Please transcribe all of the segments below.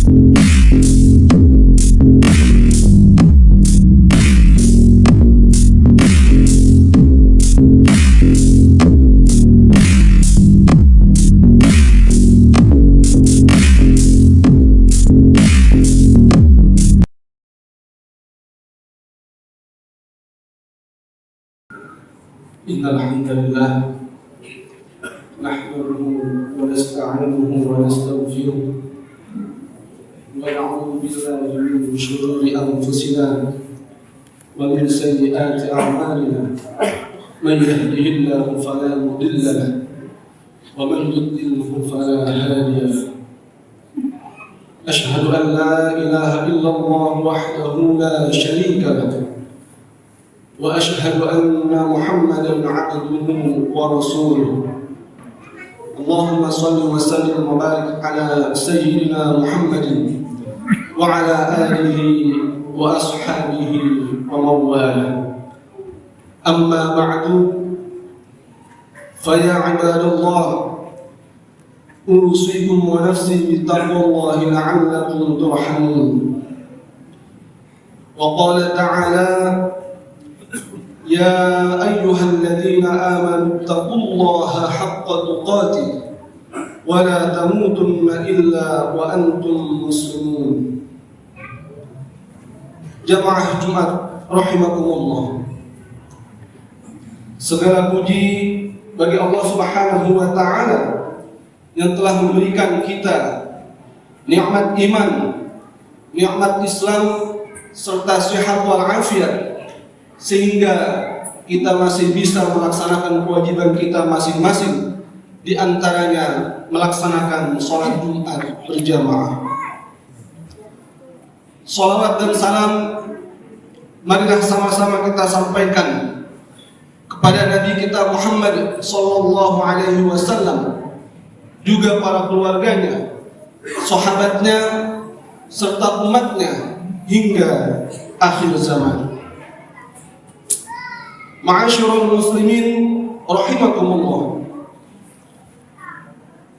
Innal hamdalillah nahmaduhu wa nasta'inuhu wa nastaghfiruh wa na'udzu billahi min shururi anfusina wa min sayyiati a'malina man yahdihillahu fala mudilla lahu wa man yudlilhu fala hadiya lahu ashhadu an la ilaha illallah wahdahu la sharika lahu وأشهد أن محمدًا عبده ورسوله اللهم صل وسلم وبارك على سيدنا محمد وعلى آله وأصحابه ومن والاه أما بعد فيا عباد الله أوصيكم ونفسي بتقوى الله لعلكم ترحمون وقال تعالى يا أيها الذين آمنوا اتقوا الله حق تقاته ولا تموتن إلا وأنتم مسلمون. Jamaah Jumat rahimakumullah. Segala puji bagi Allah Subhanahu wa taala yang telah memberikan kita nikmat iman, nikmat Islam serta sehat wal afiat, sehingga kita masih bisa melaksanakan kewajiban kita masing-masing, di antaranya melaksanakan sholat Jumat berjamaah. Sholawat dan salam marilah sama-sama kita sampaikan kepada Nabi kita Muhammad sallallahu alaihi wasallam, juga para keluarganya, sahabatnya serta umatnya hingga akhir zaman. Ma'asyiral muslimin rahimakumullah.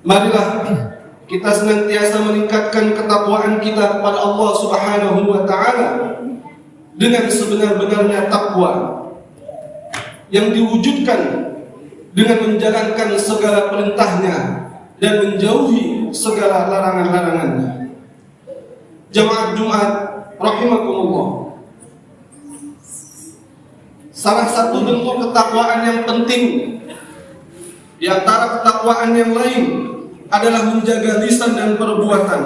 Marilah kita senantiasa meningkatkan ketakwaan kita kepada Allah Subhanahu wa taala dengan sebenar-benarnya takwa yang diwujudkan dengan menjalankan segala perintahnya dan menjauhi segala larangan-larangannya. Jamaah Jumat rahimakumullah. Salah satu bentuk ketakwaan yang penting di antara ketakwaan yang lain adalah menjaga lisan dan perbuatan.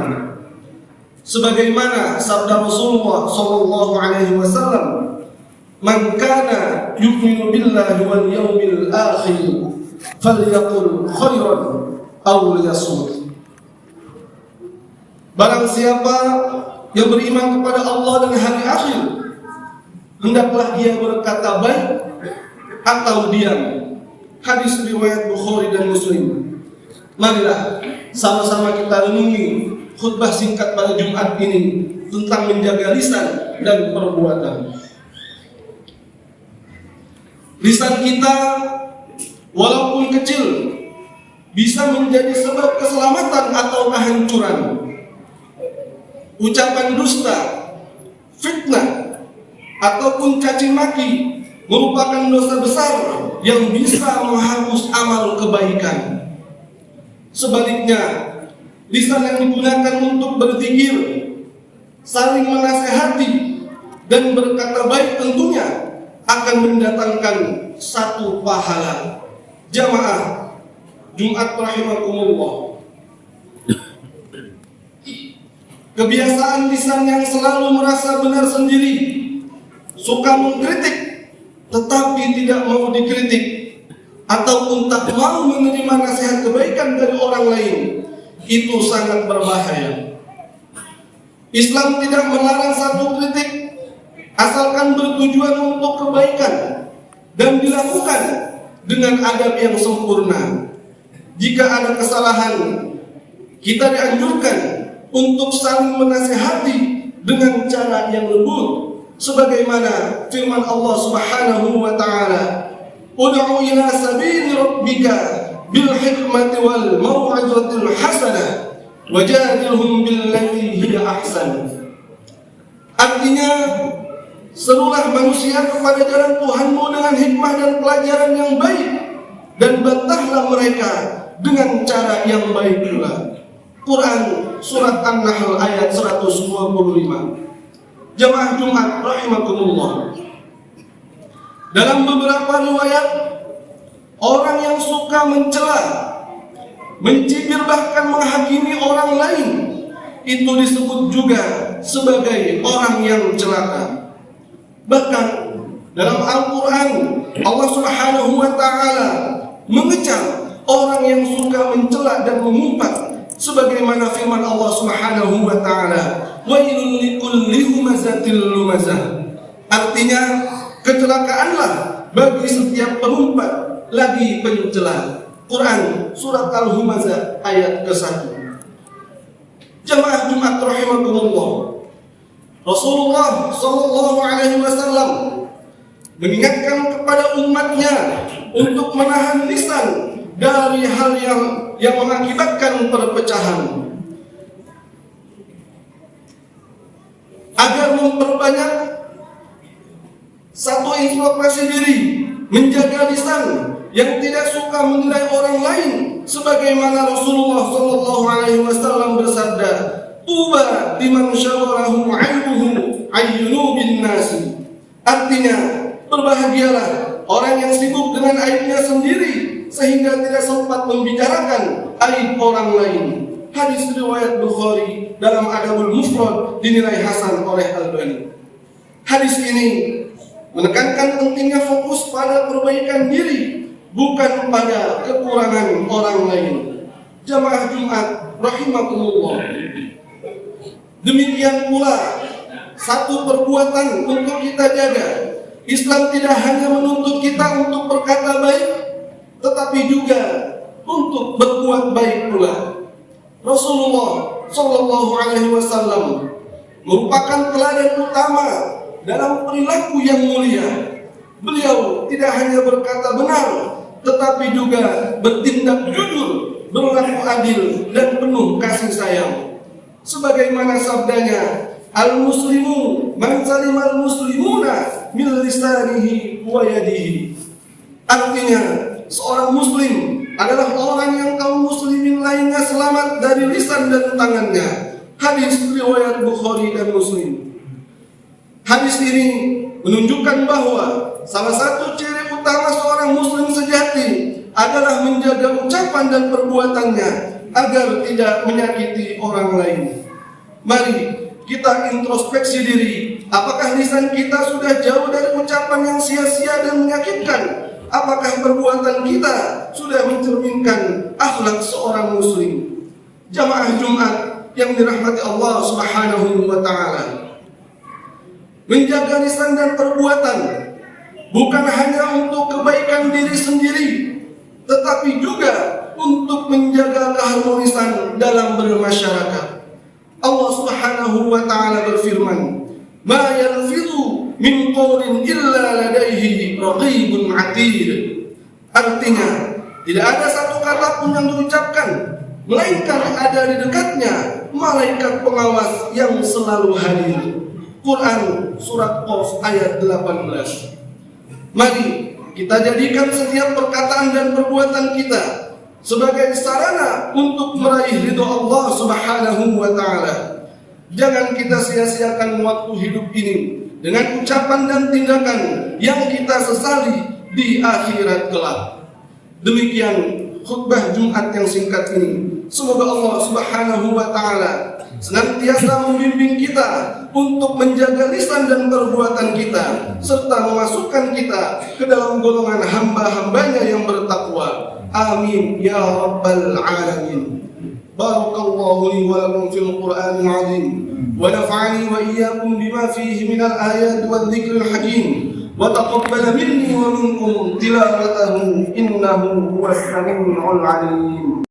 Sebagaimana sabda Rasulullah sallallahu alaihi wasallam, "Man kana yu'minu billahi wal yawmil akhir falyaqul khairan aw liyasmut." Barang siapa yang beriman kepada Allah dan hari akhir, hendaklah dia berkata baik atau diam. Hadis riwayat Bukhari dan Muslim. Marilah sama-sama kita renungi khutbah singkat pada Jumat ini tentang menjaga lisan dan perbuatan. Lisan kita walaupun kecil bisa menjadi sebab keselamatan atau kehancuran. Ucapan dusta, fitnah, ataupun caci maki merupakan dosa besar yang bisa menghapus amal kebaikan. Sebaliknya, lisan yang digunakan untuk berzikir, saling menasehati, dan berkata baik tentunya akan mendatangkan satu pahala. Jamaah Jumat rahimakumullah. Kebiasaan lisan yang selalu merasa benar sendiri, suka mengkritik tetapi tidak mau dikritik, ataupun tak mau menerima nasihat kebaikan dari orang lain, itu sangat berbahaya. Islam tidak melarang satu kritik asalkan bertujuan untuk kebaikan dan dilakukan dengan adab yang sempurna. Jika ada kesalahan, kita dianjurkan untuk saling menasihati dengan cara yang lembut, sebagaimana firman Allah Subhanahu wa taala, "Ud'u ila sabili rabbika bil hikmati wal mau'izatil hasanah wajadilhum billati hiya Artinya, serulah manusia kepada jalan Tuhanmu dengan hikmah dan pelajaran yang baik, dan bantahlah mereka dengan cara yang baik pula. Quran Surat An-Nahl ayat 125. Jamaah Jumat rahimakumullah. Dalam beberapa riwayat, orang yang suka mencela, mencibir, bahkan menghakimi orang lain, itu disebut juga sebagai orang yang celaka. Bahkan dalam Al-Quran, Allah Subhanahu wa Ta'ala mengecam orang yang suka mencela dan mengumpat, sebagaimana firman Allah Subhanahu wa Ta'ala, wailul likulli humazatil lumazah. Artinya, kecelakaanlah bagi setiap pengumpat lagi pencela. Quran Surat Al-Humazah ayat ke-1. Jamaah Jumat rahimakumullah. Rasulullah sallallahu alaihi wasallam mengingatkan kepada umatnya untuk menahan lisan dari hal yang mengakibatkan perpecahan, agar memperbanyak satu introspeksi diri, menjaga lisan yang tidak suka menilai orang lain, sebagaimana Rasulullah sallallahu alaihi wasallam bersabda, "Tuba liman syawarahu 'aibuhu ayyunu bin nasi." Artinya, berbahagialah orang yang sibuk dengan aibnya sendiri sehingga tidak sempat membicarakan aib orang lain. Hadis riwayat Bukhari dalam Adabul Mufrad dinilai hasan oleh Albani. Hadis ini menekankan pentingnya fokus pada perbaikan diri, bukan pada kekurangan orang lain. Jamaah Jumat rahimakumullah. Demikian pula satu perbuatan untuk kita jaga. Islam tidak hanya menuntut kita untuk berkata baik, tetapi juga untuk berbuat baik pula. Rasulullah sallallahu alaihi wasallam merupakan teladan utama dalam perilaku yang mulia. Beliau tidak hanya berkata benar, tetapi juga bertindak jujur, berlaku adil, dan penuh kasih sayang. Sebagaimana sabdanya, "Al-muslimu man salimal muslimuna min lisanihi wa yadihi." Artinya, seorang muslim adalah orang yang kaum muslimin lainnya selamat dari lisan dan tangannya. Hadis riwayat Bukhari dan Muslim. Hadis ini menunjukkan bahwa salah satu ciri utama seorang muslim sejati adalah menjaga ucapan dan perbuatannya agar tidak menyakiti orang lain. Mari kita introspeksi diri, apakah lisan kita sudah jauh dari ucapan yang sia-sia dan menyakitkan? Apakah perbuatan kita sudah mencerminkan akhlak seorang muslim? Jamaah Jumat yang dirahmati Allah Subhanahu wa Ta'ala, menjaga lisan dan perbuatan bukan hanya untuk kebaikan diri sendiri, tetapi juga untuk menjaga keharmonisan dalam bermasyarakat. Allah Subhanahu wa Ta'ala berfirman, "Ma yalfidhu min qawlin illa ladaihi raqibun 'atid." Artinya, tidak ada satu kata pun yang diucapkan melainkan ada di dekatnya malaikat pengawas yang selalu hadir. Quran Surat Qaf ayat 18. Mari kita jadikan setiap perkataan dan perbuatan kita sebagai sarana untuk meraih ridho Allah Subhanahu wa Ta'ala. Jangan kita sia-siakan waktu hidup ini dengan ucapan dan tindakan yang kita sesali di akhirat kelak. Demikian khutbah Jumat yang singkat ini. Semoga Allah Subhanahu wa Ta'ala senantiasa membimbing kita untuk menjaga lisan dan perbuatan kita, serta memasukkan kita ke dalam golongan hamba-hambanya yang bertakwa. Amin ya rabbal alamin. Barakallahu li wa lakum fil Qur'anil azim, wa nafa'ani wa iyyakum bima fihi minal ayati wadh dhikril hakim, wa taqabbal minni wa minkum tilawatahu innahu huwas samiul alim.